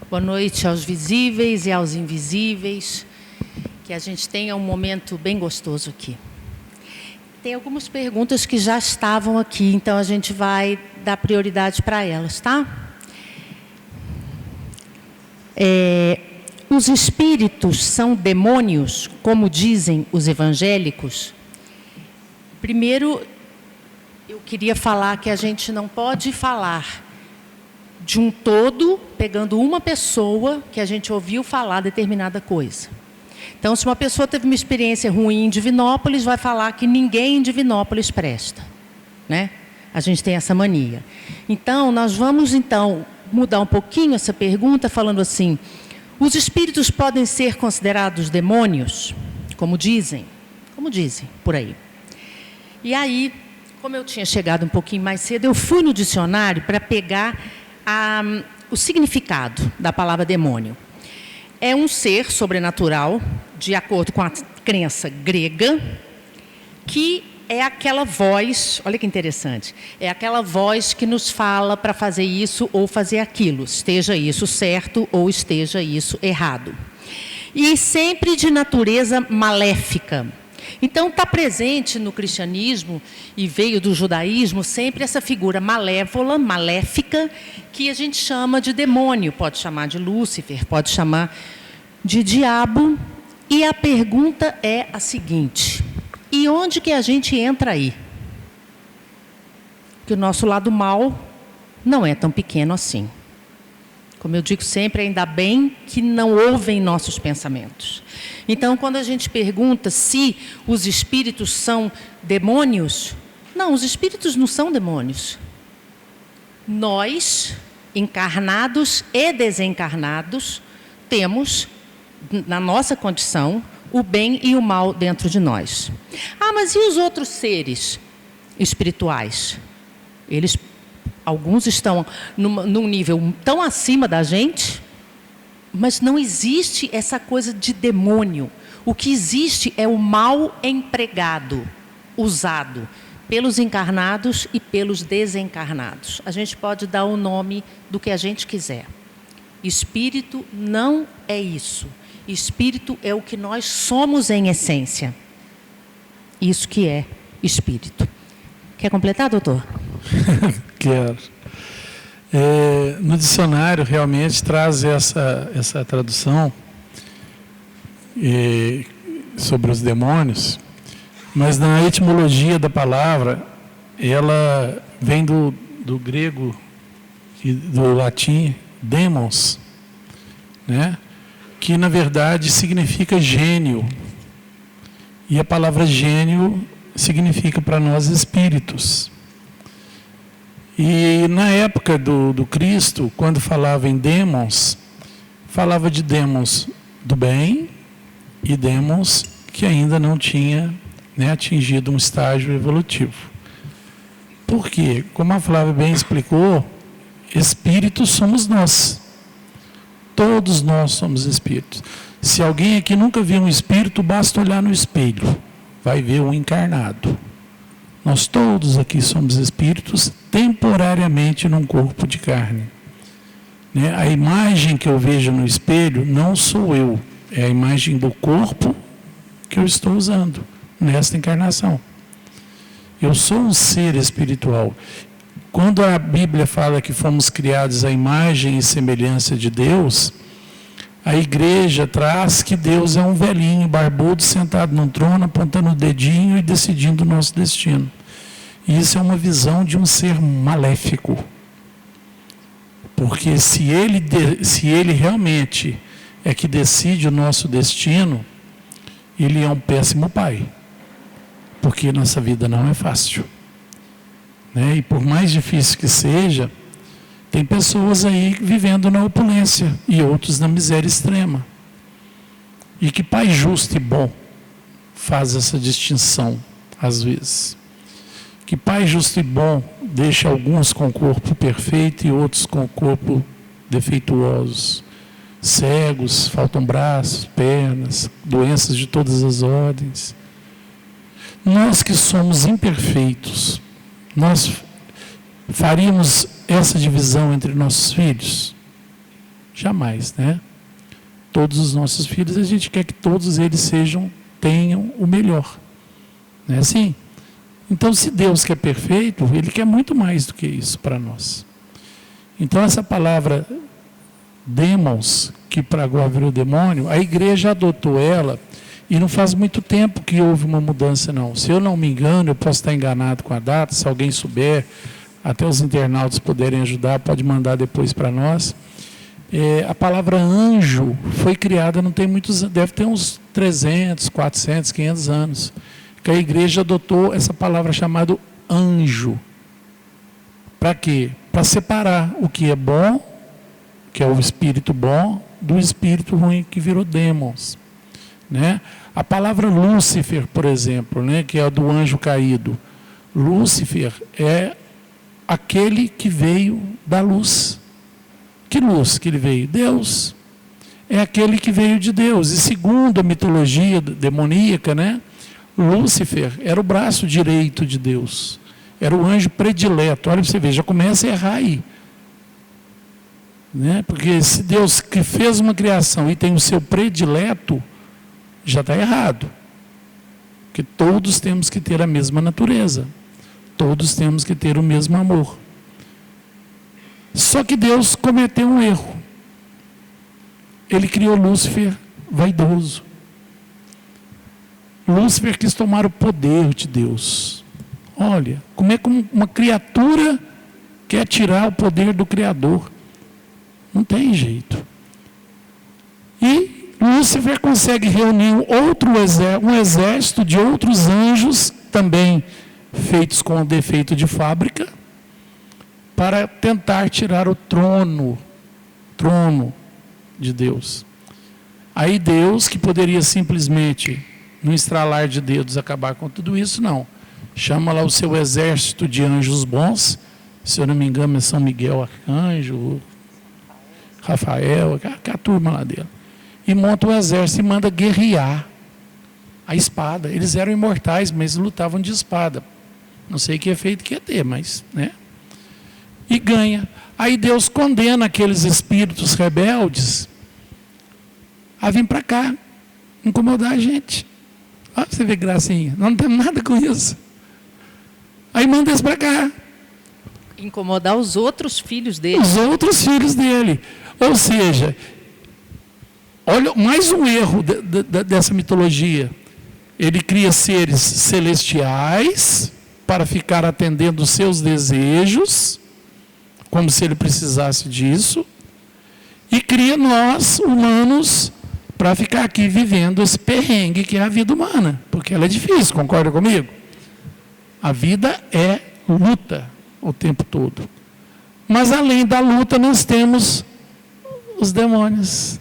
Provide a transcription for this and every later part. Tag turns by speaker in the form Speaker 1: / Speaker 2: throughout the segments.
Speaker 1: Boa noite aos visíveis e aos invisíveis. Que a gente tenha um momento bem gostoso aqui. Tem algumas perguntas que já estavam aqui, então a gente vai dar prioridade para elas, tá? Os espíritos são demônios, como dizem os evangélicos? Primeiro, eu queria falar que a gente não pode falar de um todo, pegando uma pessoa que a gente ouviu falar determinada coisa. Então, se uma pessoa teve uma experiência ruim em Divinópolis, vai falar que ninguém em Divinópolis presta, né? A gente tem essa mania. Então, nós vamos, mudar um pouquinho essa pergunta, falando assim, os espíritos podem ser considerados demônios? Como dizem por aí. E aí, como eu tinha chegado um pouquinho mais cedo, eu fui no dicionário para pegar o significado da palavra demônio. É um ser sobrenatural, de acordo com a crença grega, que é aquela voz, olha que interessante, é aquela voz que nos fala para fazer isso ou fazer aquilo, esteja isso certo ou esteja isso errado. E sempre de natureza maléfica. Então, está presente no cristianismo e veio do judaísmo sempre essa figura malévola, maléfica, que a gente chama de demônio, pode chamar de Lúcifer, pode chamar de diabo. E a pergunta é a seguinte, e onde que a gente entra aí? Que o nosso lado mal não é tão pequeno assim. Como eu digo sempre, ainda bem que não ouvem nossos pensamentos. Então, quando a gente pergunta se os espíritos são demônios, não, os espíritos não são demônios. Nós, encarnados e desencarnados, temos, na nossa condição, o bem e o mal dentro de nós. Ah, mas e os outros seres espirituais? Alguns estão num nível tão acima da gente, mas não existe essa coisa de demônio. O que existe é o mal empregado, usado pelos encarnados e pelos desencarnados. A gente pode dar o nome do que a gente quiser. Espírito não é isso. Espírito é o que nós somos em essência. Isso que é espírito. Quer completar, doutor?
Speaker 2: Quero. No dicionário realmente traz essa tradução sobre os demônios, mas na etimologia da palavra, ela vem do grego e do latim demos, né? Que na verdade significa gênio. E a palavra gênio significa para nós espíritos. E na época do Cristo, quando falava em demos, falava de demos do bem e demos que ainda não tinha, né, atingido um estágio evolutivo. Por quê? Como a Flávia bem explicou, espíritos somos nós. Todos nós somos espíritos. Se alguém aqui nunca viu um espírito, basta olhar no espelho, vai ver um encarnado. Nós todos aqui somos espíritos temporariamente num corpo de carne. Né? A imagem que eu vejo no espelho não sou eu, é a imagem do corpo que eu estou usando nesta encarnação. Eu sou um ser espiritual. Quando a Bíblia fala que fomos criados à imagem e semelhança de Deus, a igreja traz que Deus é um velhinho barbudo sentado num trono, apontando o dedinho e decidindo o nosso destino. E isso é uma visão de um ser maléfico. Porque se ele realmente é que decide o nosso destino, ele é um péssimo pai. Porque nossa vida não é fácil. Né? E por mais difícil que seja, tem pessoas aí vivendo na opulência e outros na miséria extrema. E que pai justo e bom faz essa distinção, às vezes? Que pai justo e bom deixa alguns com o corpo perfeito e outros com o corpo defeituoso? Cegos, faltam braços, pernas, doenças de todas as ordens. Nós que somos imperfeitos, nós faríamos essa divisão entre nossos filhos? Jamais, né? Todos os nossos filhos, a gente quer que todos eles tenham o melhor. Não é assim? Então, se Deus quer perfeito, Ele quer muito mais do que isso para nós. Então, essa palavra demos, que para agora virou demônio, a igreja adotou ela, e não faz muito tempo que houve uma mudança, não. Se eu não me engano, eu posso estar enganado com a data, se alguém souber, até os internautas puderem ajudar, pode mandar depois para nós. A palavra anjo foi criada, não tem muitos, deve ter uns 300, 400, 500 anos, que a igreja adotou essa palavra chamada anjo. Para quê? Para separar o que é bom, que é o espírito bom, do espírito ruim, que virou demos. Né? A palavra Lúcifer, por exemplo, né, que é a do anjo caído. Lúcifer é aquele que veio da luz. Que luz que ele veio? Deus. É aquele que veio de Deus. E segundo a mitologia demoníaca, né, Lúcifer era o braço direito de Deus. Era o anjo predileto. Olha para você ver, já começa a errar aí. Né? Porque se Deus que fez uma criação e tem o seu predileto, já está errado. Porque todos temos que ter a mesma natureza. Todos temos que ter o mesmo amor. Só que Deus cometeu um erro. Ele criou Lúcifer vaidoso. Lúcifer quis tomar o poder de Deus. Olha, como é que uma criatura quer tirar o poder do Criador? Não tem jeito. E Lúcifer consegue reunir um exército de outros anjos, também feitos com defeito de fábrica, para tentar tirar o trono de Deus. Aí Deus, que poderia simplesmente, no estralar de dedos, acabar com tudo isso, não. Chama lá o seu exército de anjos bons, se eu não me engano é São Miguel Arcanjo, Rafael, a turma lá dele. E monta um exército e manda guerrear a espada. Eles eram imortais, mas lutavam de espada. Não sei que efeito que ia ter, mas, né? E ganha. Aí Deus condena aqueles espíritos rebeldes a vir para cá, incomodar a gente. Olha, você vê gracinha. Nós não temos nada com isso. Aí manda eles para cá.
Speaker 1: Incomodar os outros filhos dele.
Speaker 2: Os outros filhos dele. Ou seja, olha, mais um erro dessa mitologia. Ele cria seres celestiais para ficar atendendo os seus desejos, como se ele precisasse disso, e cria nós, humanos, para ficar aqui vivendo esse perrengue que é a vida humana, porque ela é difícil, concorda comigo? A vida é luta o tempo todo. Mas além da luta, nós temos os demônios,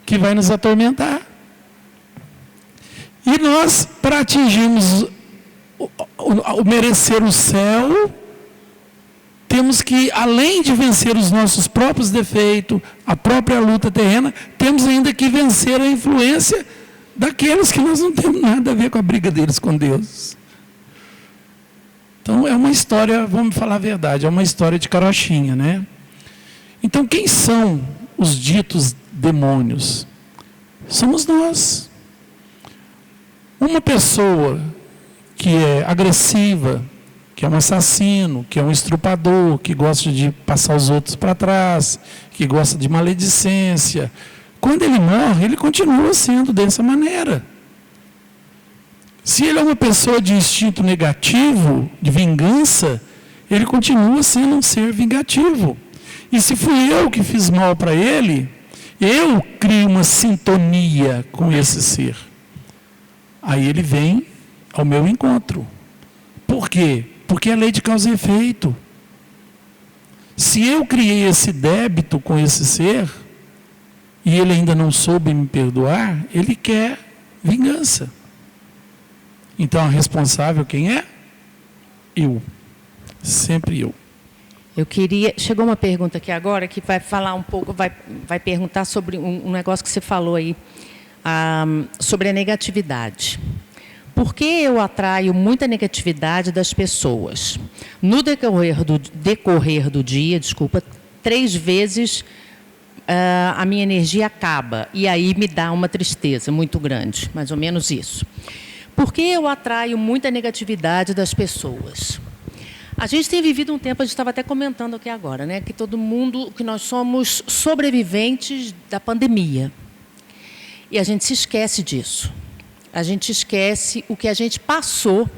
Speaker 2: que vai nos atormentar. E nós, para atingirmos o merecer o céu, temos que, além de vencer os nossos próprios defeitos, a própria luta terrena, temos ainda que vencer a influência daqueles que nós não temos nada a ver com a briga deles com Deus. Então é uma história, vamos falar a verdade, é uma história de carochinha, né? Então quem são os ditos demônios? Somos nós. Uma pessoa que é agressiva, que é um assassino, que é um estrupador, que gosta de passar os outros para trás, que gosta de maledicência, quando ele morre, ele continua sendo dessa maneira. Se ele é uma pessoa de instinto negativo, de vingança, ele continua sendo um ser vingativo. E se fui eu que fiz mal para ele, eu crio uma sintonia com esse ser. Aí ele vem ao meu encontro. Por quê? Porque é lei de causa e efeito. Se eu criei esse débito com esse ser, e ele ainda não soube me perdoar, ele quer vingança. Então, a responsável quem é? Eu. Sempre eu.
Speaker 1: Eu queria... Chegou uma pergunta aqui agora, que vai falar um pouco, vai perguntar sobre um negócio que você falou aí, sobre a negatividade. Por que eu atraio muita negatividade das pessoas? No decorrer do dia, 3 vezes a minha energia acaba. E aí me dá uma tristeza muito grande, mais ou menos isso. Por que eu atraio muita negatividade das pessoas? A gente tem vivido um tempo, a gente estava até comentando aqui agora, né, que todo mundo, que nós somos sobreviventes da pandemia. E a gente se esquece disso. A gente esquece o que a gente passou,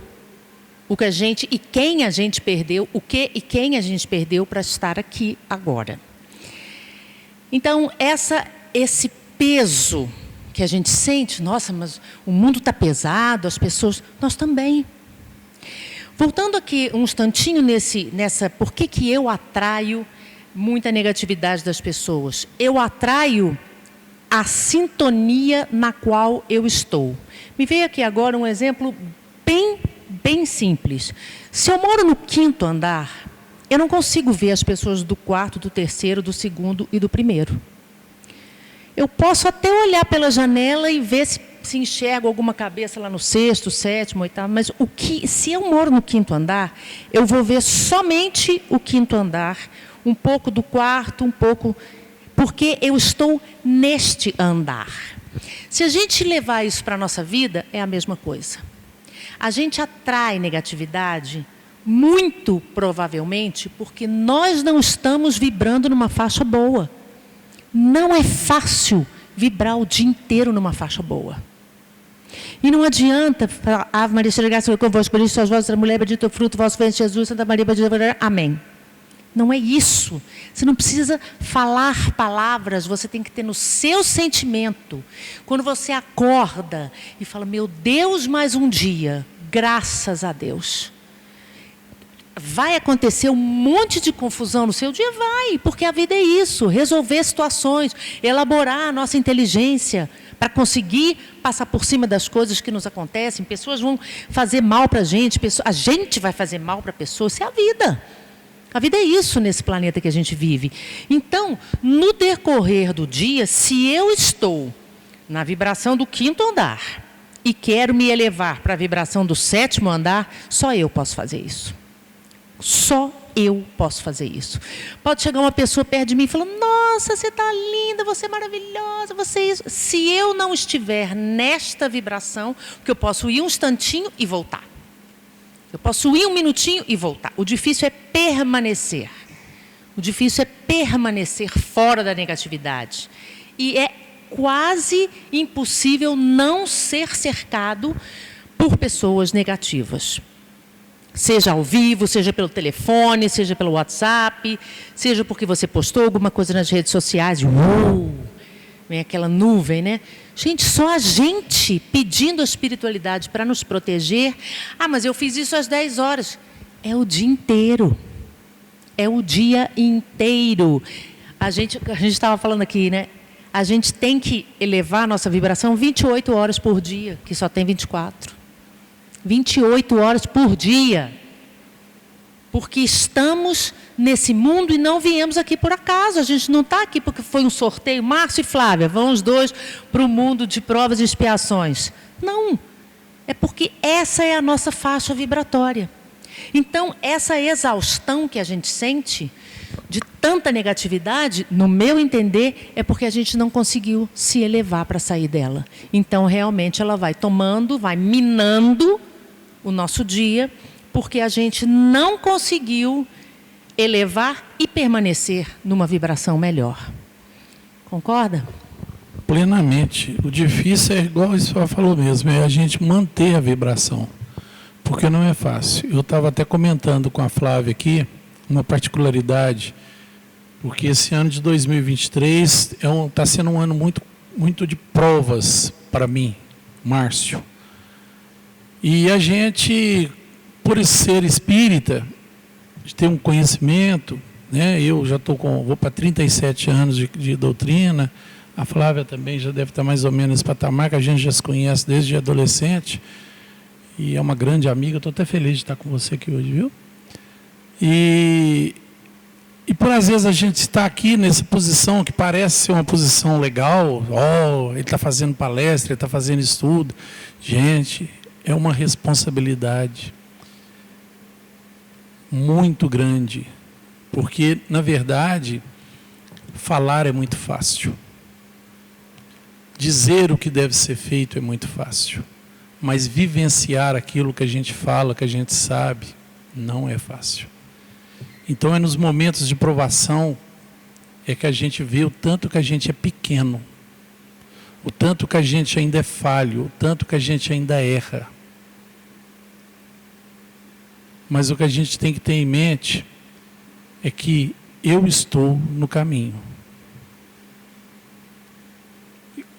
Speaker 1: o que a gente e quem a gente perdeu, o que e quem a gente perdeu para estar aqui agora. Então, esse peso que a gente sente, nossa, mas o mundo está pesado, as pessoas, nós também. Voltando aqui um instantinho por que eu atraio muita negatividade das pessoas? Eu atraio a sintonia na qual eu estou. Me veio aqui agora um exemplo bem simples. Se eu moro no 5º andar, eu não consigo ver as pessoas do 4º, do 3º, do 2º e do 1º. Eu posso até olhar pela janela e ver se enxergo alguma cabeça lá no 6º, 7º, 8º, mas se eu moro no 5º andar, eu vou ver somente o 5º andar, um pouco do 4º, um pouco, porque eu estou neste andar. Se a gente levar isso para a nossa vida, é a mesma coisa. A gente atrai negatividade, muito provavelmente, porque nós não estamos vibrando numa faixa boa. Não é fácil vibrar o dia inteiro numa faixa boa. E não adianta falar, Ave Maria, cheia de graça, convosco, bendita sois vós, mulher, bendito é o fruto do vosso ventre, Jesus, Santa Maria, bendita, amém. Não é isso. Você não precisa falar palavras, você tem que ter no seu sentimento. Quando você acorda e fala, meu Deus, mais um dia, graças a Deus. Vai acontecer um monte de confusão no seu dia? Vai, porque a vida é isso, resolver situações, elaborar a nossa inteligência para conseguir passar por cima das coisas que nos acontecem. Pessoas vão fazer mal para a gente vai fazer mal para a pessoa, isso é a vida. A vida é isso nesse planeta que a gente vive. Então, no decorrer do dia, se eu estou na vibração do 5º andar e quero me elevar para a vibração do 7º andar, só eu posso fazer isso. Só eu posso fazer isso. Pode chegar uma pessoa perto de mim e falar, nossa, você está linda, você é maravilhosa, você é isso. Se eu não estiver nesta vibração, porque eu posso ir um instantinho e voltar. Eu posso ir um minutinho e voltar. O difícil é permanecer. O difícil é permanecer fora da negatividade. E é quase impossível não ser cercado por pessoas negativas. Seja ao vivo, seja pelo telefone, seja pelo WhatsApp, seja porque você postou alguma coisa nas redes sociais. Vem aquela nuvem, né? Gente, só a gente pedindo a espiritualidade para nos proteger. Ah, mas eu fiz isso às 10 horas. É o dia inteiro. É o dia inteiro. A gente estava falando aqui, né? A gente tem que elevar a nossa vibração 28 horas por dia, que só tem 24. 28 horas por dia. Porque estamos nesse mundo e não viemos aqui por acaso. A gente não está aqui porque foi um sorteio. Márcio e Flávia, vão os dois para o mundo de provas e expiações. Não. É porque essa é a nossa faixa vibratória. Então, essa exaustão que a gente sente, de tanta negatividade, no meu entender, é porque a gente não conseguiu se elevar para sair dela. Então, realmente, ela vai tomando, vai minando o nosso dia, porque a gente não conseguiu elevar e permanecer numa vibração melhor. Concorda?
Speaker 2: Plenamente. O difícil é igual o senhor falou mesmo, é a gente manter a vibração, porque não é fácil. Eu estava até comentando com a Flávia aqui, uma particularidade, porque esse ano de 2023 está sendo um ano muito de provas para mim, Márcio. E a gente, por ser espírita, ter um conhecimento, né? Eu já vou para 37 anos de doutrina, a Flávia também já deve estar mais ou menos nesse patamar, que a gente já se conhece desde adolescente, e é uma grande amiga. Estou até feliz de estar com você aqui hoje, viu? E por às vezes a gente está aqui nessa posição que parece ser uma posição legal, ele está fazendo palestra, ele está fazendo estudo. Gente, é uma responsabilidade muito grande, porque, na verdade, Falar é muito fácil. Dizer o que deve ser feito é muito fácil. Mas vivenciar aquilo que a gente fala, que a gente sabe, não é fácil. Então é nos momentos de provação é que a gente vê o tanto que a gente é pequeno, o tanto que a gente ainda é falho, o tanto que a gente ainda erra. Mas o que a gente tem que ter em mente é que eu estou no caminho.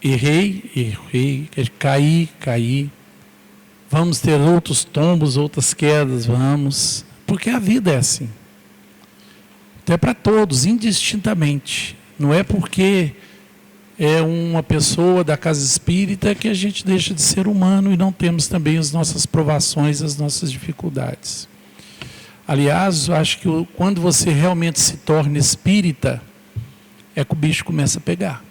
Speaker 2: Errei, caí. Vamos ter outros tombos, outras quedas, vamos. Porque a vida é assim. Então é para todos, indistintamente. Não é porque é uma pessoa da casa espírita que a gente deixa de ser humano e não temos também as nossas provações, as nossas dificuldades. Aliás, eu acho que quando você realmente se torna espírita, é que o bicho começa a pegar.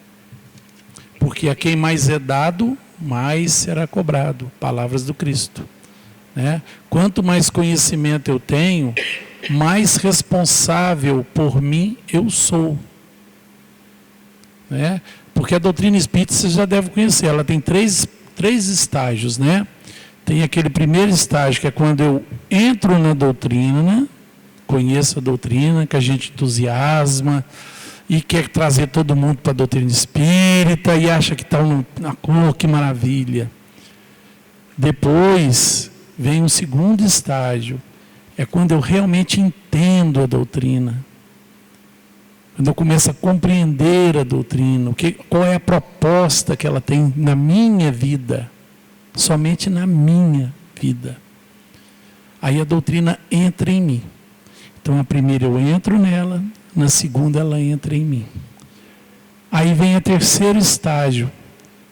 Speaker 2: Porque a quem mais é dado, mais será cobrado. Palavras do Cristo. Né? Quanto mais conhecimento eu tenho, mais responsável por mim eu sou. Né? Porque a doutrina espírita você já deve conhecer, ela tem três estágios, né? Tem aquele primeiro estágio que é quando eu entro na doutrina, conheço a doutrina, que a gente entusiasma e quer trazer todo mundo para a doutrina espírita e acha que está na cor, que maravilha. Depois vem um segundo estágio, é quando eu realmente entendo a doutrina. Quando eu começo a compreender a doutrina, qual é a proposta que ela tem na minha vida, somente na minha vida. Aí a doutrina entra em mim. Então a primeira eu entro nela, na segunda ela entra em mim. Aí vem o terceiro estágio,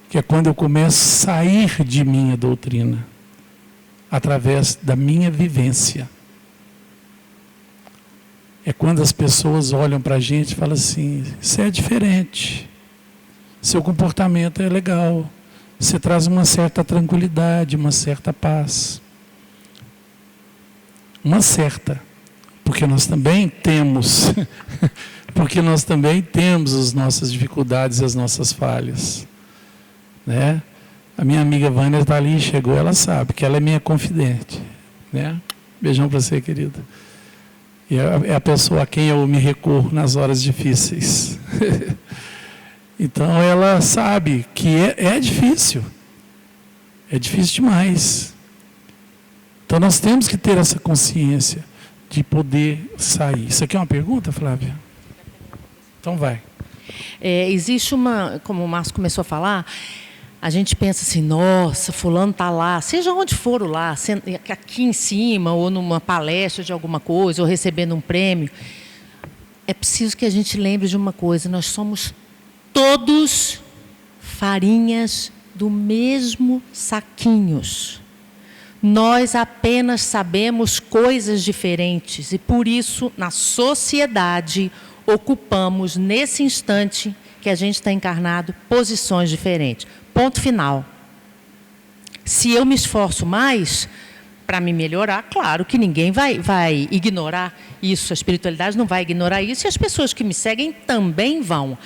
Speaker 2: que é quando eu começo a sair de mim a doutrina, através da minha vivência. É quando as pessoas olham para a gente e falam assim, você é diferente, seu comportamento é legal, você traz uma certa tranquilidade, uma certa paz. Uma certa, porque nós também temos, as nossas dificuldades e as nossas falhas. Né? A minha amiga Vânia está ali, chegou, ela sabe que ela é minha confidente. Né? Beijão para você, querida. E é a pessoa a quem eu me recorro nas horas difíceis. Então ela sabe que é difícil. É difícil demais. Então nós temos que ter essa consciência de poder sair. Isso aqui é uma pergunta, Flávia? Então vai.
Speaker 1: Existe como o Márcio começou a falar, a gente pensa assim, nossa, fulano está lá, seja onde for lá, aqui em cima, ou numa palestra de alguma coisa, ou recebendo um prêmio. É preciso que a gente lembre de uma coisa, nós somos todos farinhas do mesmo saquinhos. Nós apenas sabemos coisas diferentes e, por isso, na sociedade, ocupamos, nesse instante que a gente está encarnado, posições diferentes. Ponto final. Se eu me esforço mais para me melhorar, claro que ninguém vai ignorar isso, a espiritualidade não vai ignorar isso, e as pessoas que me seguem também vão.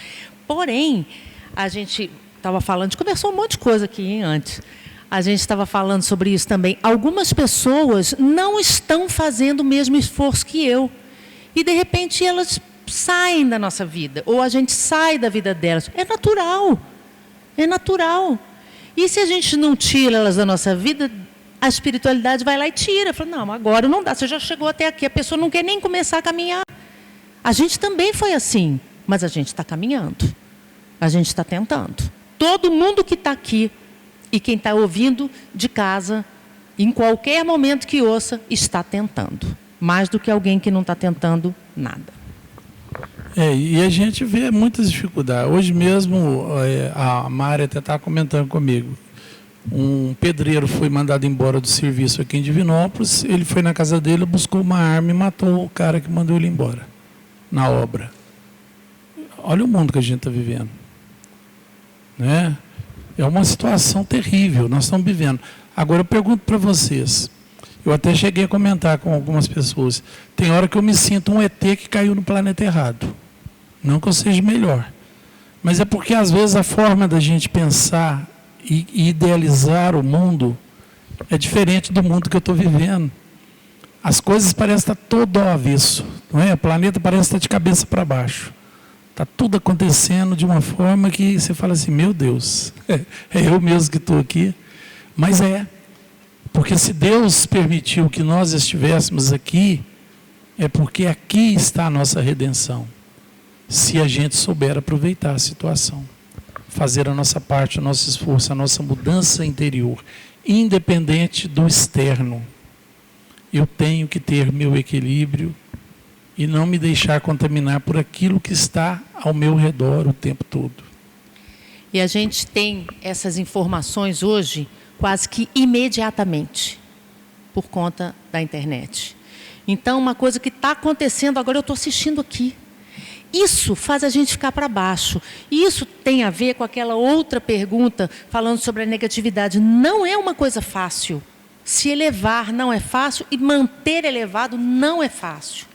Speaker 1: Porém, a gente estava falando, a gente conversou um monte de coisa aqui antes, a gente estava falando sobre isso também. Algumas pessoas não estão fazendo o mesmo esforço que eu, e de repente elas saem da nossa vida, ou a gente sai da vida delas. É natural. É natural. E se a gente não tira elas da nossa vida, a espiritualidade vai lá e tira. Fala, não, agora não dá, você já chegou até aqui, a pessoa não quer nem começar a caminhar. A gente também foi assim, mas a gente está caminhando. A gente está tentando. Todo mundo que está aqui e quem está ouvindo de casa, em qualquer momento que ouça, está tentando. Mais do que alguém que não está tentando nada.
Speaker 2: E a gente vê muitas dificuldades. Hoje mesmo, a Mari até estava comentando comigo. Um pedreiro foi mandado embora do serviço aqui em Divinópolis. Ele foi na casa dele, buscou uma arma e matou o cara que mandou ele embora, na obra. Olha o mundo que a gente está vivendo. Né? É uma situação terrível, nós estamos vivendo. Agora eu pergunto para vocês. Eu até cheguei a comentar com algumas pessoas. Tem hora que eu me sinto um ET que caiu no planeta errado. Não que eu seja melhor. Mas é porque, às vezes, a forma da gente pensar e idealizar o mundo é diferente do mundo que eu estou vivendo. As coisas parecem estar todo ao avesso, não é? O planeta parece estar de cabeça para baixo. Está tudo acontecendo de uma forma que você fala assim, meu Deus, é eu mesmo que estou aqui. Mas porque se Deus permitiu que nós estivéssemos aqui, é porque aqui está a nossa redenção. Se a gente souber aproveitar a situação, fazer a nossa parte, o nosso esforço, a nossa mudança interior, independente do externo. Eu tenho que ter meu equilíbrio e não me deixar contaminar por aquilo que está ao meu redor o tempo todo.
Speaker 1: E a gente tem essas informações hoje quase que imediatamente, por conta da internet. Então, uma coisa que está acontecendo agora, eu estou assistindo aqui. Isso faz a gente ficar para baixo. Isso tem a ver com aquela outra pergunta, falando sobre a negatividade. Não é uma coisa fácil. Se elevar não é fácil e manter elevado não é fácil.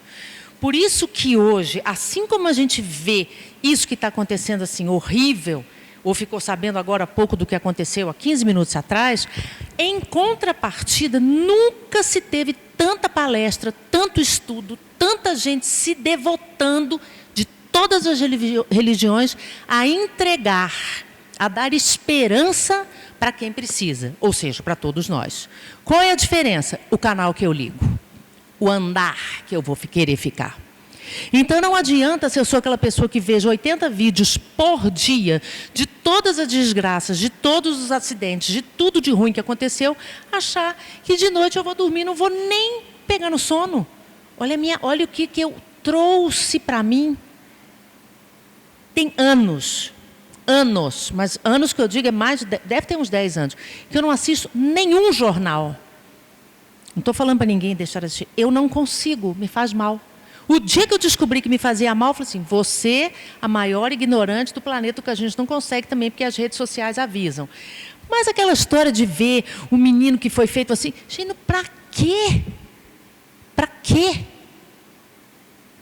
Speaker 1: Por isso que hoje, assim como a gente vê isso que está acontecendo assim, horrível, ou ficou sabendo agora há pouco do que aconteceu há 15 minutos atrás, em contrapartida, nunca se teve tanta palestra, tanto estudo, tanta gente se devotando de todas as religiões a entregar, a dar esperança para quem precisa, ou seja, para todos nós. Qual é a diferença? O canal que eu ligo, o andar que eu vou querer ficar. Então não adianta se eu sou aquela pessoa que vejo 80 vídeos por dia de todas as desgraças, de todos os acidentes, de tudo de ruim que aconteceu, achar que de noite eu vou dormir, não vou nem pegar no sono. Olha o que eu trouxe para mim. Tem anos, mas anos que eu digo é mais, deve ter uns 10 anos, que eu não assisto nenhum jornal. Não estou falando para ninguém deixar de assistir. Eu não consigo, me faz mal. O dia que eu descobri que me fazia mal, eu falei assim, você, a maior ignorante do planeta, que a gente não consegue também, porque as redes sociais avisam. Mas aquela história de ver o menino que foi feito assim, gente, para quê? Para quê?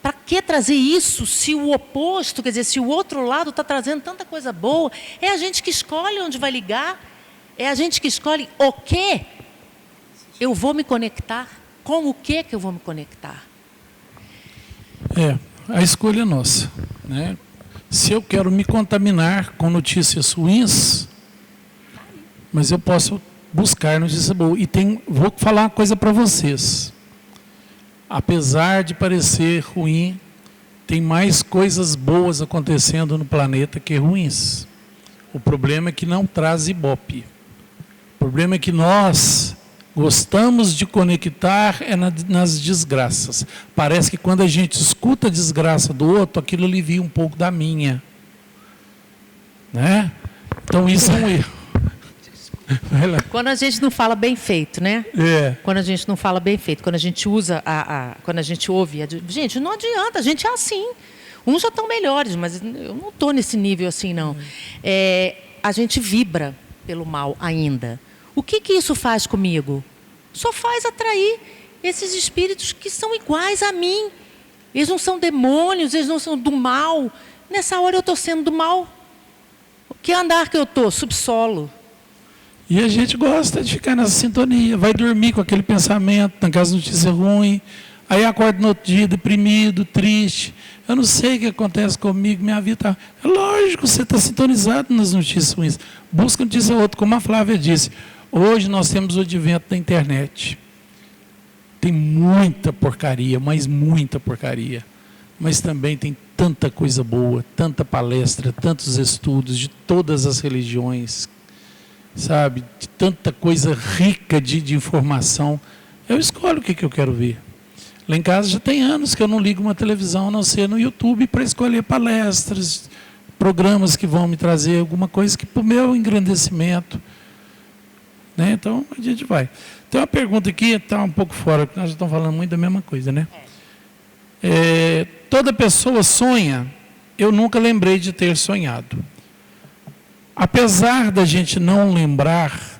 Speaker 1: Para que trazer isso se o oposto, quer dizer, se o outro lado está trazendo tanta coisa boa? É a gente que escolhe onde vai ligar, é a gente que escolhe o que eu vou me conectar, com o que eu vou me conectar.
Speaker 2: A escolha é nossa, né? Se eu quero me contaminar com notícias ruins, mas eu posso buscar notícia boa. E vou falar uma coisa para vocês. Apesar de parecer ruim, tem mais coisas boas acontecendo no planeta que ruins. O problema é que não traz ibope. O problema é que nós gostamos de conectar nas desgraças. Parece que quando a gente escuta a desgraça do outro, aquilo alivia um pouco da minha. Né? Então isso é um erro.
Speaker 1: Quando a gente não fala bem feito, né? Quando a gente não fala bem feito, quando a gente usa, quando a gente ouve, gente, não adianta, a gente é assim. Uns já estão melhores, mas eu não estou nesse nível assim, não. A gente vibra pelo mal ainda. O que isso faz comigo? Só faz atrair esses espíritos que são iguais a mim. Eles não são demônios, eles não são do mal. Nessa hora eu estou sendo do mal. Que andar que eu estou? Subsolo.
Speaker 2: E a gente gosta de ficar nessa sintonia. Vai dormir com aquele pensamento, na casa de notícia ruim. Aí acorda no outro dia deprimido, triste. Eu não sei o que acontece comigo, minha vida está... É lógico, você está sintonizado nas notícias ruins. Busca notícia outra, como a Flávia disse. Hoje nós temos o advento da internet. Tem muita porcaria, mas muita porcaria. Mas também tem tanta coisa boa, tanta palestra, tantos estudos de todas as religiões, sabe? De tanta coisa rica de informação. Eu escolho o que eu quero ver. Lá em casa já tem anos que eu não ligo uma televisão, a não ser no YouTube, para escolher palestras, programas que vão me trazer alguma coisa que para o meu engrandecimento. Né? Então, a gente vai. Tem uma pergunta aqui, está um pouco fora, porque nós já estamos falando muito da mesma coisa, né? Toda pessoa sonha, eu nunca lembrei de ter sonhado. Apesar da gente não lembrar,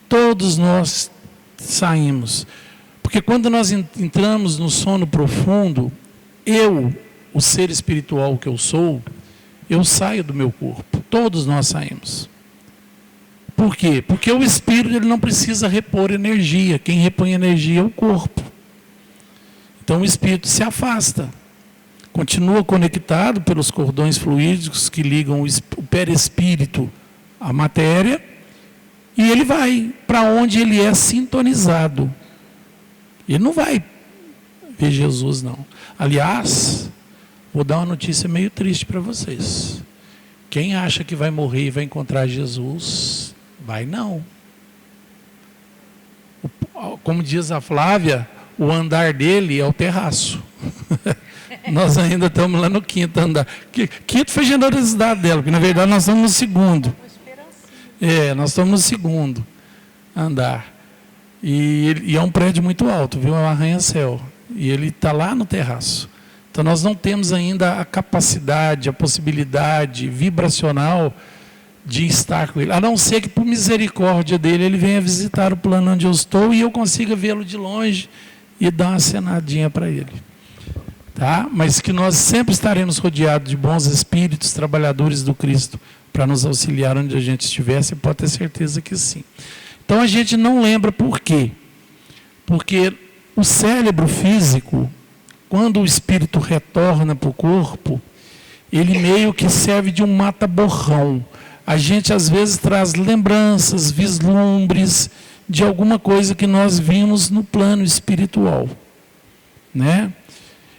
Speaker 2: todos nós saímos. Porque quando nós entramos no sono profundo, eu o ser espiritual que eu sou, eu saio do meu corpo. Todos nós saímos. Por quê? Porque o espírito ele não precisa repor energia. Quem repõe energia é o corpo. Então o espírito se afasta. Continua conectado pelos cordões fluídicos que ligam o perispírito à matéria. E ele vai para onde ele é sintonizado. Ele não vai ver Jesus, não. Aliás, vou dar uma notícia meio triste para vocês. Quem acha que vai morrer e vai encontrar Jesus, vai não. Como diz a Flávia, o andar dele é o terraço. Nós ainda estamos lá no quinto andar. Quinto foi generosidade dela, porque na verdade nós estamos no segundo. Nós estamos no segundo andar. E é um prédio muito alto, viu? É um arranha-céu. E ele está lá no terraço. Então nós não temos ainda a capacidade, a possibilidade vibracional de estar com ele. A não ser que por misericórdia dele, ele venha visitar o plano onde eu estou e eu consiga vê-lo de longe e dar uma acenadinha para ele. Tá? Mas que nós sempre estaremos rodeados de bons espíritos, trabalhadores do Cristo, para nos auxiliar onde a gente estiver, você pode ter certeza que sim. Então a gente não lembra por quê. Porque o cérebro físico, quando o espírito retorna para o corpo, ele meio que serve de um mata-borrão. A gente às vezes traz lembranças, vislumbres de alguma coisa que nós vimos no plano espiritual, né?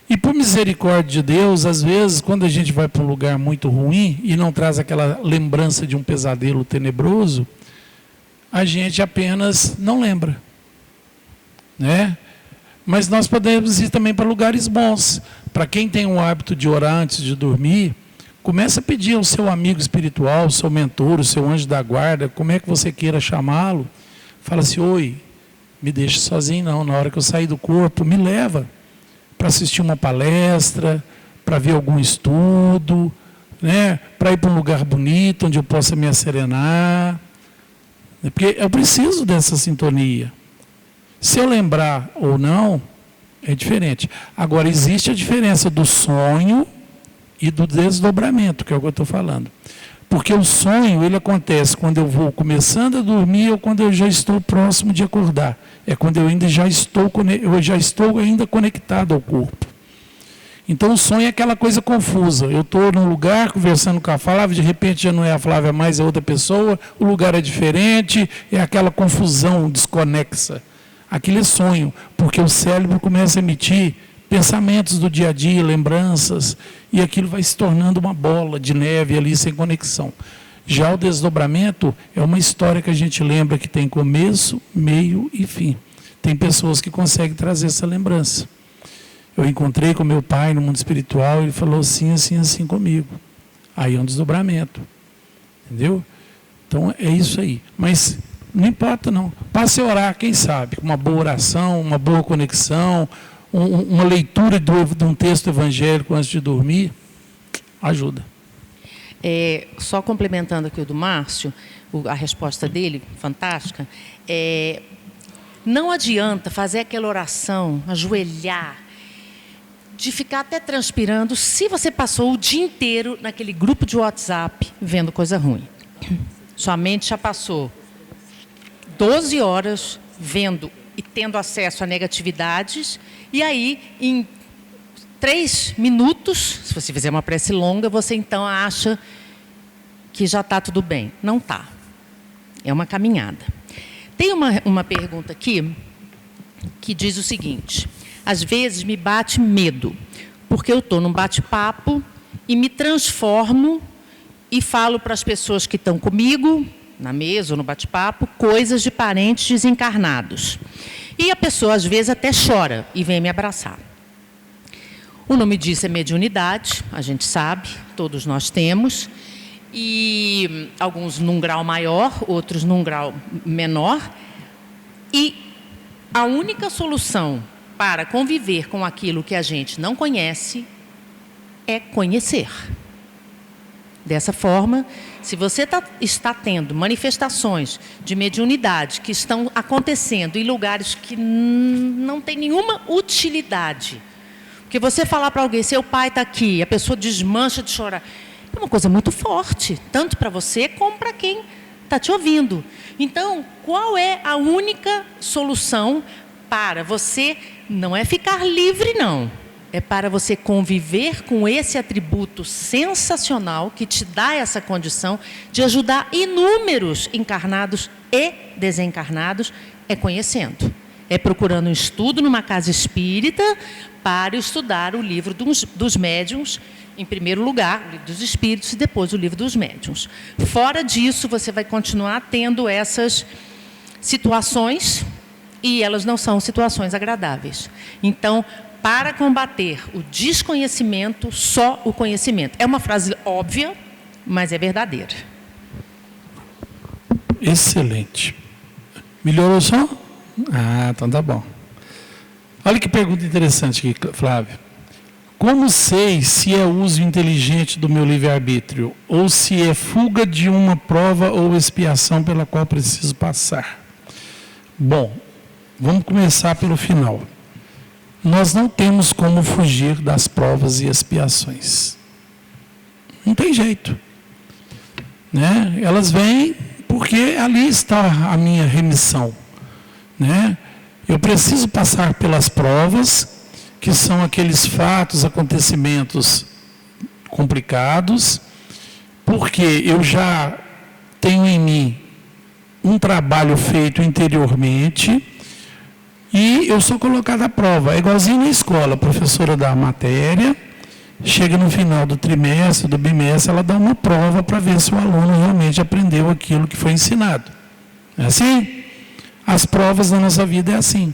Speaker 2: E por misericórdia de Deus, às vezes, quando a gente vai para um lugar muito ruim e não traz aquela lembrança de um pesadelo tenebroso, a gente apenas não lembra, né? Mas nós podemos ir também para lugares bons. Para quem tem o hábito de orar antes de dormir, comece a pedir ao seu amigo espiritual, o seu mentor, o seu anjo da guarda, como é que você queira chamá-lo. Fala assim: oi, me deixe sozinho não, na hora que eu sair do corpo, me leva para assistir uma palestra, para ver algum estudo, né? Para ir para um lugar bonito, onde eu possa me asserenar. Porque eu preciso dessa sintonia. Se eu lembrar ou não, é diferente. Agora, existe a diferença do sonho e do desdobramento, que é o que eu estou falando. Porque o sonho, ele acontece quando eu vou começando a dormir ou quando eu já estou próximo de acordar. É quando eu já estou ainda conectado ao corpo. Então o sonho é aquela coisa confusa. Eu estou num lugar conversando com a Flávia, de repente já não é a Flávia mais, é outra pessoa, o lugar é diferente, é aquela confusão desconexa. Aquilo é sonho, porque o cérebro começa a emitir pensamentos do dia a dia, lembranças, e aquilo vai se tornando uma bola de neve ali sem conexão. Já o desdobramento é uma história que a gente lembra que tem começo, meio e fim. Tem pessoas que conseguem trazer essa lembrança. Eu encontrei com meu pai no mundo espiritual, ele falou assim, assim, assim comigo. Aí é um desdobramento. Entendeu? Então é isso aí. Mas não importa não. Passe a orar, quem sabe, uma boa oração, uma boa conexão, uma leitura de um texto evangélico antes de dormir, ajuda.
Speaker 1: Só complementando aqui o do Márcio, a resposta dele, fantástica, não adianta fazer aquela oração, ajoelhar, de ficar até transpirando, se você passou o dia inteiro naquele grupo de WhatsApp vendo coisa ruim. Sua mente já passou 12 horas vendo e tendo acesso a negatividades, e aí, em 3 minutos, se você fizer uma prece longa, você então acha que já está tudo bem. Não está. É uma caminhada. Tem uma pergunta aqui que diz o seguinte: às vezes me bate medo, porque eu estou num bate-papo e me transformo e falo para as pessoas que estão comigo, na mesa ou no bate-papo, coisas de parentes desencarnados. E a pessoa, às vezes, até chora e vem me abraçar. O nome disso é mediunidade, a gente sabe, todos nós temos, e alguns num grau maior, outros num grau menor. E a única solução para conviver com aquilo que a gente não conhece é conhecer. Dessa forma, se você está tendo manifestações de mediunidade que estão acontecendo em lugares que não tem nenhuma utilidade, Porque você falar para alguém, seu pai está aqui, a pessoa desmancha de chorar, é uma coisa muito forte, tanto para você como para quem está te ouvindo. Então, qual é a única solução para você? Não é ficar livre, não. É para você conviver com esse atributo sensacional que te dá essa condição de ajudar inúmeros encarnados e desencarnados, é conhecendo. É procurando um estudo numa casa espírita para estudar o livro dos médiuns, em primeiro lugar, o livro dos espíritos e depois o livro dos médiuns. Fora disso, você vai continuar tendo essas situações e elas não são situações agradáveis. Então, para combater o desconhecimento, só o conhecimento. É uma frase óbvia, mas é verdadeira.
Speaker 2: Excelente. Melhorou o som? Ah, então tá bom. Olha que pergunta interessante aqui, Flávio. Como sei se é uso inteligente do meu livre-arbítrio ou se é fuga de uma prova ou expiação pela qual preciso passar? Bom, vamos começar pelo final. Nós não temos como fugir das provas e expiações. Não tem jeito. Né? Elas vêm porque ali está a minha remissão. Né? Eu preciso passar pelas provas, que são aqueles fatos, acontecimentos complicados, porque eu já tenho em mim um trabalho feito interiormente e eu sou colocado à prova. É igualzinho na escola, a professora dá a matéria, chega no final do trimestre, do bimestre, ela dá uma prova para ver se o aluno realmente aprendeu aquilo que foi ensinado. É assim? As provas da nossa vida é assim.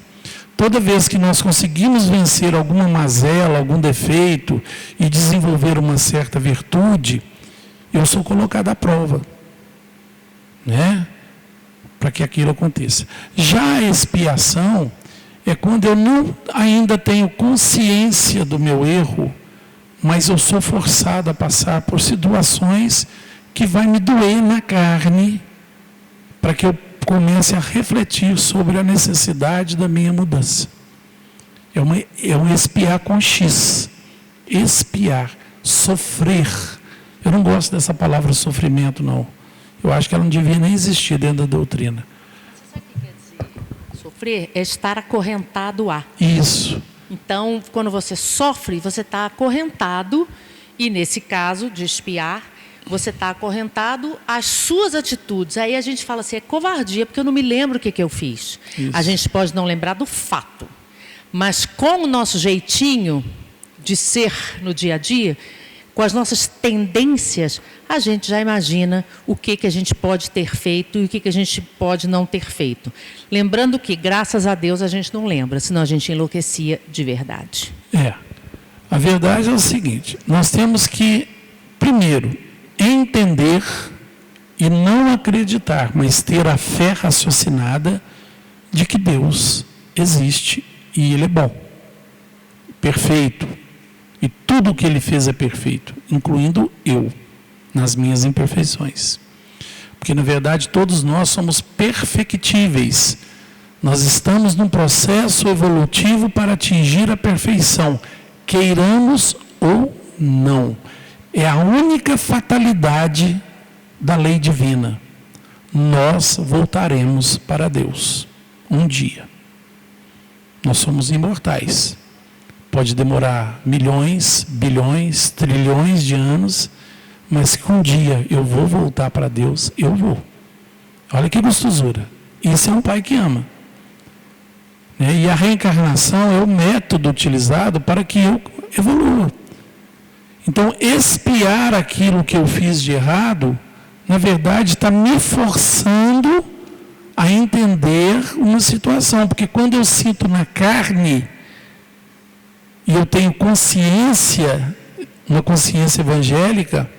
Speaker 2: Toda vez que nós conseguimos vencer alguma mazela, algum defeito e desenvolver uma certa virtude, eu sou colocado à prova, né? Para que aquilo aconteça. Já a expiação é quando eu não ainda tenho consciência do meu erro, mas eu sou forçado a passar por situações que vai me doer na carne, para que eu comece a refletir sobre a necessidade da minha mudança. É um expiar com X. Expiar, sofrer. Eu não gosto dessa palavra sofrimento, não. Eu acho que ela não devia nem existir dentro da doutrina.
Speaker 1: Você sabe o que quer dizer? Sofrer é estar acorrentado a.
Speaker 2: Isso.
Speaker 1: Então, quando você sofre, você está acorrentado, e nesse caso de expiar, você está acorrentado às suas atitudes. Aí a gente fala assim, é covardia, porque eu não me lembro o que eu fiz. Isso. A gente pode não lembrar do fato, mas com o nosso jeitinho de ser no dia a dia, com as nossas tendências, a gente já imagina o que a gente pode ter feito e o que a gente pode não ter feito. Lembrando que, graças a Deus, a gente não lembra, senão a gente enlouquecia de verdade.
Speaker 2: A verdade é o seguinte, nós temos que, primeiro, entender e não acreditar, mas ter a fé raciocinada de que Deus existe e Ele é bom, perfeito. E tudo o que Ele fez é perfeito, incluindo eu, nas minhas imperfeições. Porque, na verdade, todos nós somos perfectíveis. Nós estamos num processo evolutivo para atingir a perfeição, queiramos ou não. É a única fatalidade da lei divina. Nós voltaremos para Deus um dia. Nós somos imortais. Pode demorar milhões, bilhões, trilhões de anos, mas que um dia eu vou voltar para Deus, eu vou. Olha que gostosura. Isso é um pai que ama. E a reencarnação é o método utilizado para que eu evolua. Então, expiar aquilo que eu fiz de errado, na verdade, está me forçando a entender uma situação. Porque quando eu sinto na carne, e eu tenho consciência, uma consciência evangélica,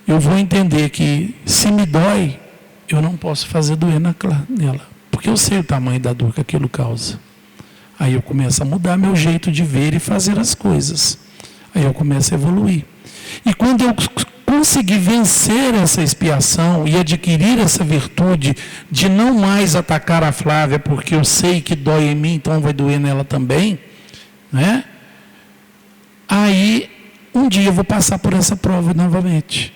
Speaker 2: eu vou entender que se me dói, eu não posso fazer doer nela. Porque eu sei o tamanho da dor que aquilo causa. Aí eu começo a mudar meu jeito de ver e fazer as coisas. Aí eu começo a evoluir. E quando eu conseguir vencer essa expiação e adquirir essa virtude de não mais atacar a Flávia, porque eu sei que dói em mim, então vai doer nela também, né? Aí, um dia eu vou passar por essa prova novamente.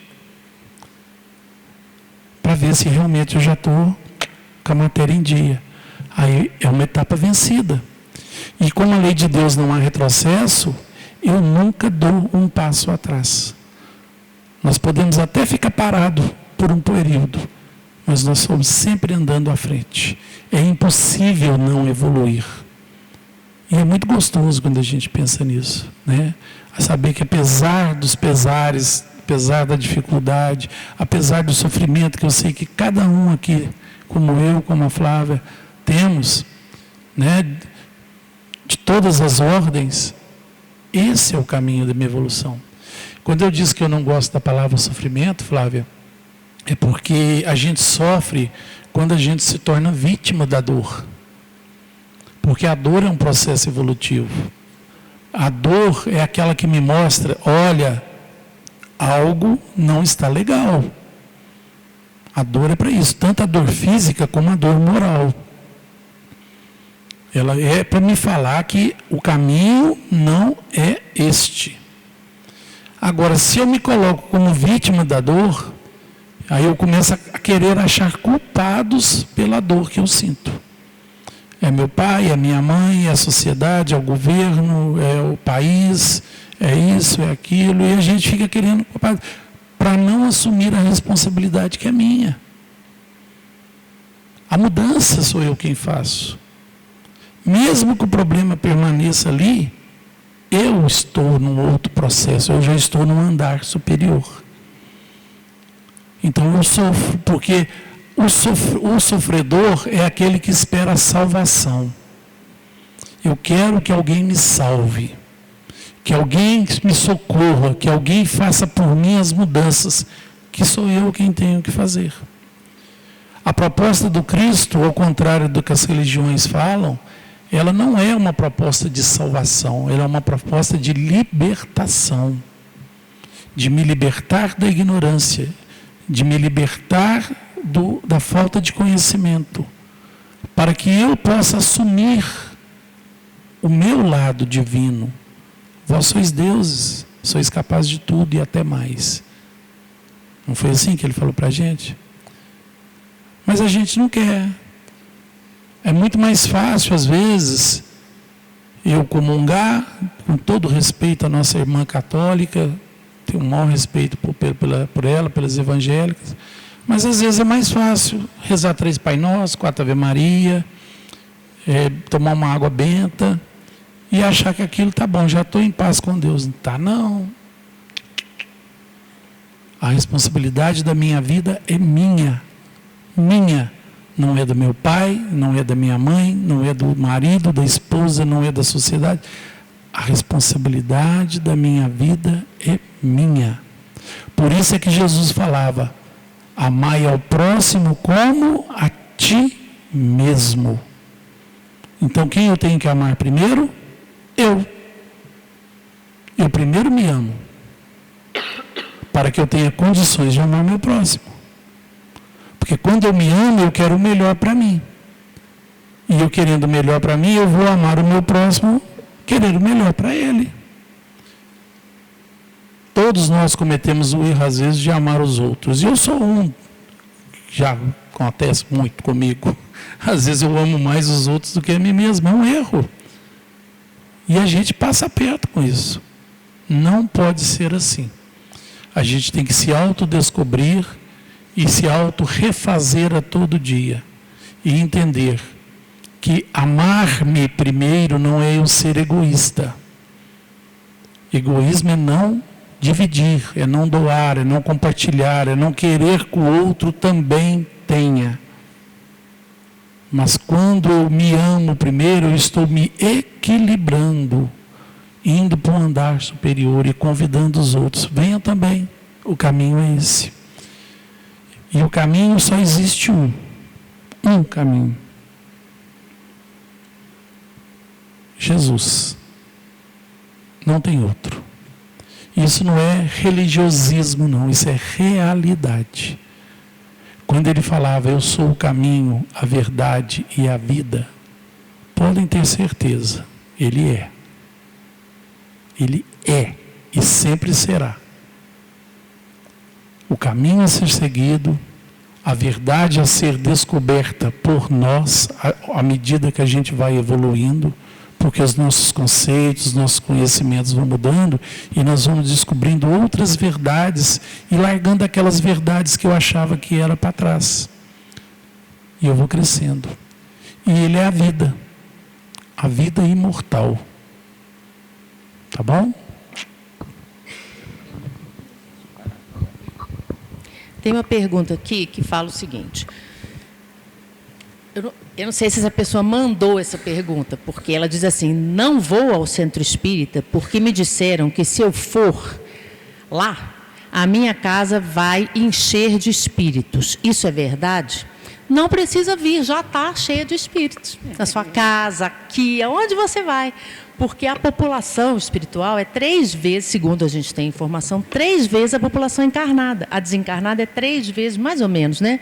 Speaker 2: Para ver se realmente eu já estou com a matéria em dia. Aí é uma etapa vencida. E como a lei de Deus não há retrocesso, eu nunca dou um passo atrás. Nós podemos até ficar parado por um período, mas nós somos sempre andando à frente. É impossível não evoluir. E é muito gostoso quando a gente pensa nisso, né? A saber que apesar dos pesares, apesar da dificuldade, apesar do sofrimento que eu sei que cada um aqui, como eu, como a Flávia, temos, né? De todas as ordens, esse é o caminho da minha evolução. Quando eu disse que eu não gosto da palavra sofrimento, Flávia, é porque a gente sofre quando a gente se torna vítima da dor. Porque a dor é um processo evolutivo. A dor é aquela que me mostra, olha, algo não está legal. A dor é para isso, tanto a dor física como a dor moral. Ela é para me falar que o caminho não é este. Agora, se eu me coloco como vítima da dor, aí eu começo a querer achar culpados pela dor que eu sinto. É meu pai, é minha mãe, é a sociedade, é o governo, é o país, é isso, é aquilo, e a gente fica querendo culpado para não assumir a responsabilidade que é minha. A mudança sou eu quem faço. Mesmo que o problema permaneça ali, eu estou num outro processo, eu já estou num andar superior. Então eu sofro, porque o sofredor é aquele que espera a salvação. Eu quero que alguém me salve, que alguém me socorra, que alguém faça por mim as mudanças, que sou eu quem tenho que fazer. A proposta do Cristo, ao contrário do que as religiões falam, ela não é uma proposta de salvação, ela é uma proposta de libertação, de me libertar da ignorância, de me libertar da falta de conhecimento, para que eu possa assumir o meu lado divino. Vós sois deuses, sois capazes de tudo e até mais. Não foi assim que ele falou para a gente? Mas a gente não quer. É muito mais fácil, às vezes, eu comungar, com todo respeito à nossa irmã católica, tenho um maior respeito por ela, pelas evangélicas, mas às vezes é mais fácil rezar 3 Pai Nosso, 4 Ave Maria, tomar uma água benta e achar que aquilo está bom, já estou em paz com Deus. Não está, não. A responsabilidade da minha vida é minha. Não é do meu pai, não é da minha mãe, não é do marido, da esposa, não é da sociedade. A responsabilidade da minha vida é minha. Por isso é que Jesus falava, amai ao próximo como a ti mesmo. Então quem eu tenho que amar primeiro? Eu. Eu primeiro me amo, para que eu tenha condições de amar meu próximo. Porque quando eu me amo, eu quero o melhor para mim. E eu querendo o melhor para mim, eu vou amar o meu próximo, querendo o melhor para ele. Todos nós cometemos o erro, às vezes, de amar os outros. E eu sou um, já acontece muito comigo. Às vezes eu amo mais os outros do que a mim mesmo. É um erro. E a gente passa perto com isso. Não pode ser assim. A gente tem que se autodescobrir e se auto-refazer a todo dia. E entender que amar-me primeiro não é eu ser egoísta. Egoísmo é não dividir, é não doar, é não compartilhar, é não querer que o outro também tenha. Mas quando eu me amo primeiro, eu estou me equilibrando, indo para um andar superior e convidando os outros. Venham também, o caminho é esse. E o caminho só existe um caminho. Jesus. Não tem outro. Isso não é religiosismo, não. Isso é realidade. Quando ele falava, eu sou o caminho, a verdade e a vida, podem ter certeza, ele é. Ele é e sempre será. O caminho a ser seguido, a verdade a ser descoberta por nós, à medida que a gente vai evoluindo, porque os nossos conceitos, os nossos conhecimentos vão mudando e nós vamos descobrindo outras verdades e largando aquelas verdades que eu achava que era para trás. E eu vou crescendo. E Ele é a vida imortal. Tá bom?
Speaker 1: Tem uma pergunta aqui que fala o seguinte. Eu não sei se essa pessoa mandou essa pergunta, porque ela diz assim: não vou ao centro espírita porque me disseram que se eu for lá, a minha casa vai encher de espíritos. Isso é verdade? Não precisa vir, já está cheia de espíritos. Na sua casa, aqui, aonde você vai. Porque a população espiritual é 3 vezes, segundo a gente tem informação, 3 vezes a população encarnada. A desencarnada é 3 vezes, mais ou menos, né?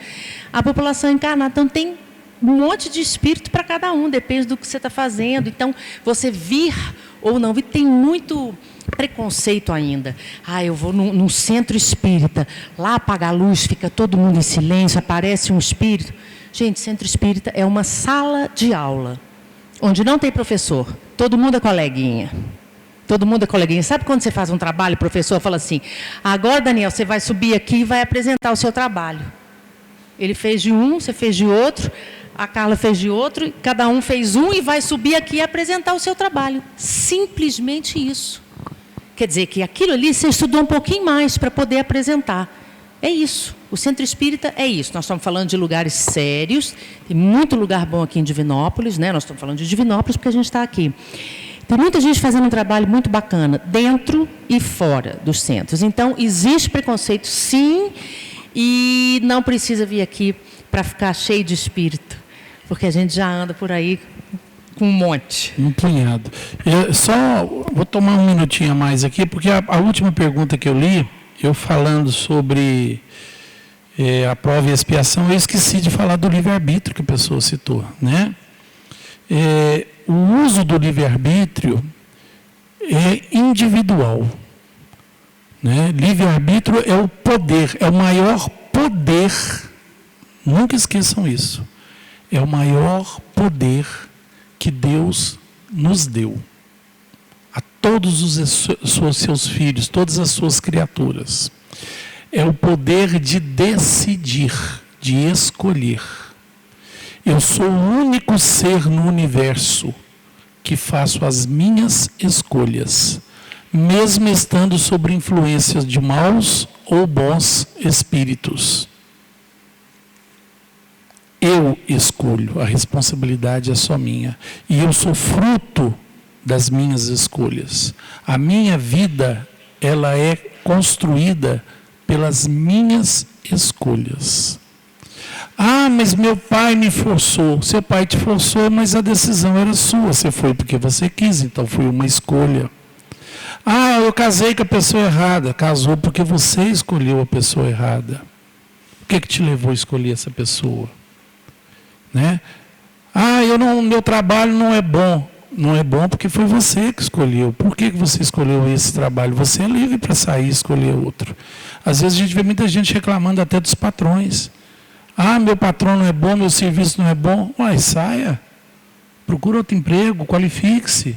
Speaker 1: A população encarnada. Então, tem um monte de espírito para cada um, depende do que você está fazendo. Então, você vir ou não vir, tem muito preconceito ainda. Eu vou num centro espírita, lá apaga a luz, fica todo mundo em silêncio, aparece um espírito. Gente, centro espírita é uma sala de aula, onde não tem professor, todo mundo é coleguinha. Todo mundo é coleguinha. Sabe quando você faz um trabalho, o professor fala assim: agora, Daniel, você vai subir aqui e vai apresentar o seu trabalho. Ele fez de um, você fez de outro, a Carla fez de outro, cada um fez um e vai subir aqui e apresentar o seu trabalho. Simplesmente isso. Quer dizer que aquilo ali você estudou um pouquinho mais para poder apresentar. É isso. O centro espírita é isso. Nós estamos falando de lugares sérios. Tem muito lugar bom aqui em Divinópolis, né? Nós estamos falando de Divinópolis porque a gente está aqui. Tem muita gente fazendo um trabalho muito bacana, dentro e fora dos centros. Então, existe preconceito, sim, e não precisa vir aqui para ficar cheio de espírito, porque a gente já anda por aí com um monte.
Speaker 2: Um punhado. Eu só vou tomar um minutinho a mais aqui, porque a última pergunta que eu li, eu falando sobre a prova e a expiação, eu esqueci de falar do livre-arbítrio que a pessoa citou, né? O uso do livre-arbítrio é individual, né? Livre-arbítrio é o poder, é o maior poder, nunca esqueçam isso, é o maior poder que Deus nos deu a todos os seus filhos, todas as suas criaturas. É o poder de decidir, de escolher. Eu sou o único ser no universo que faço as minhas escolhas, mesmo estando sob influências de maus ou bons espíritos. Eu escolho, a responsabilidade é só minha. E eu sou fruto das minhas escolhas. A minha vida, ela é construída pelas minhas escolhas. Mas meu pai me forçou. Seu pai te forçou, mas a decisão era sua. Você foi porque você quis, então foi uma escolha. Eu casei com a pessoa errada. Casou porque você escolheu a pessoa errada. O que te levou a escolher essa pessoa? Né? Meu trabalho não é bom. Não é bom porque foi você que escolheu. Por que você escolheu esse trabalho? Você é livre para sair e escolher outro. Às vezes a gente vê muita gente reclamando até dos patrões. Meu patrão não é bom, meu serviço não é bom. Saia. Procura outro emprego, qualifique-se.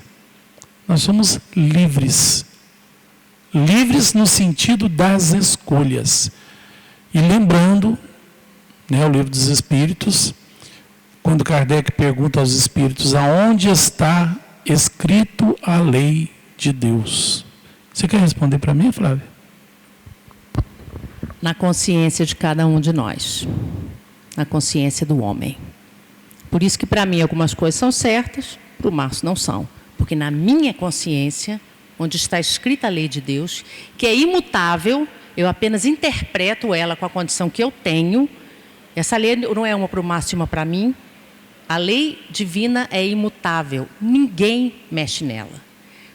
Speaker 2: Nós somos livres. Livres no sentido das escolhas. E lembrando, o Livro dos Espíritos, quando Kardec pergunta aos espíritos aonde está escrito a lei de Deus. Você quer responder para mim, Flávia?
Speaker 1: Na consciência de cada um de nós. Na consciência do homem. Por isso que para mim algumas coisas são certas, para o Márcio não são. Porque na minha consciência, onde está escrita a lei de Deus, que é imutável, eu apenas interpreto ela com a condição que eu tenho. Essa lei não é uma para o Márcio e uma para mim. A lei divina é imutável, ninguém mexe nela.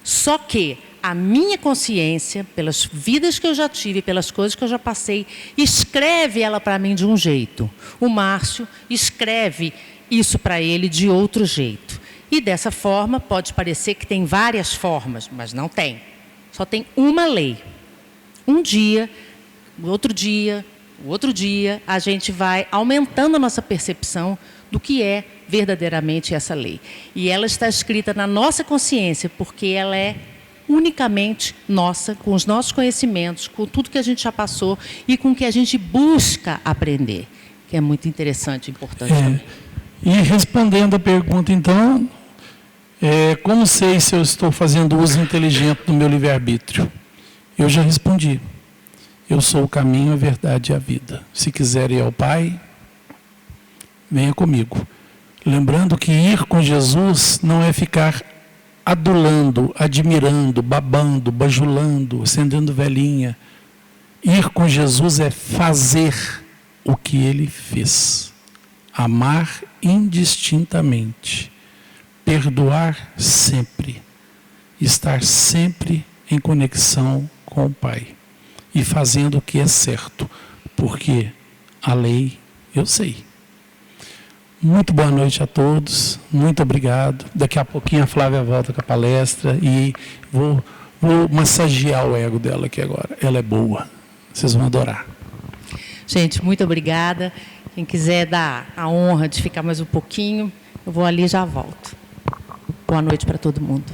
Speaker 1: Só que a minha consciência, pelas vidas que eu já tive, pelas coisas que eu já passei, escreve ela para mim de um jeito. O Márcio escreve isso para ele de outro jeito. E dessa forma, pode parecer que tem várias formas, mas não tem. Só tem uma lei. Um dia, o outro dia, a gente vai aumentando a nossa percepção do que é verdadeiramente essa lei. E ela está escrita na nossa consciência, porque ela é unicamente nossa, com os nossos conhecimentos, com tudo que a gente já passou e com o que a gente busca aprender, que é muito interessante e importante também.
Speaker 2: E respondendo a pergunta, então, como sei se eu estou fazendo uso inteligente do meu livre-arbítrio? Eu já respondi. Eu sou o caminho, a verdade e a vida. Se quiser ir ao Pai, venha comigo. Lembrando que ir com Jesus não é ficar adulando, admirando, babando, bajulando, acendendo velhinha. Ir com Jesus é fazer o que Ele fez. Amar indistintamente. Perdoar sempre. Estar sempre em conexão com o Pai. E fazendo o que é certo. Porque a lei eu sei. Muito boa noite a todos, muito obrigado. Daqui a pouquinho a Flávia volta com a palestra e vou massagear o ego dela aqui agora. Ela é boa, vocês vão adorar.
Speaker 1: Gente, muito obrigada. Quem quiser dar a honra de ficar mais um pouquinho, eu vou ali e já volto. Boa noite para todo mundo.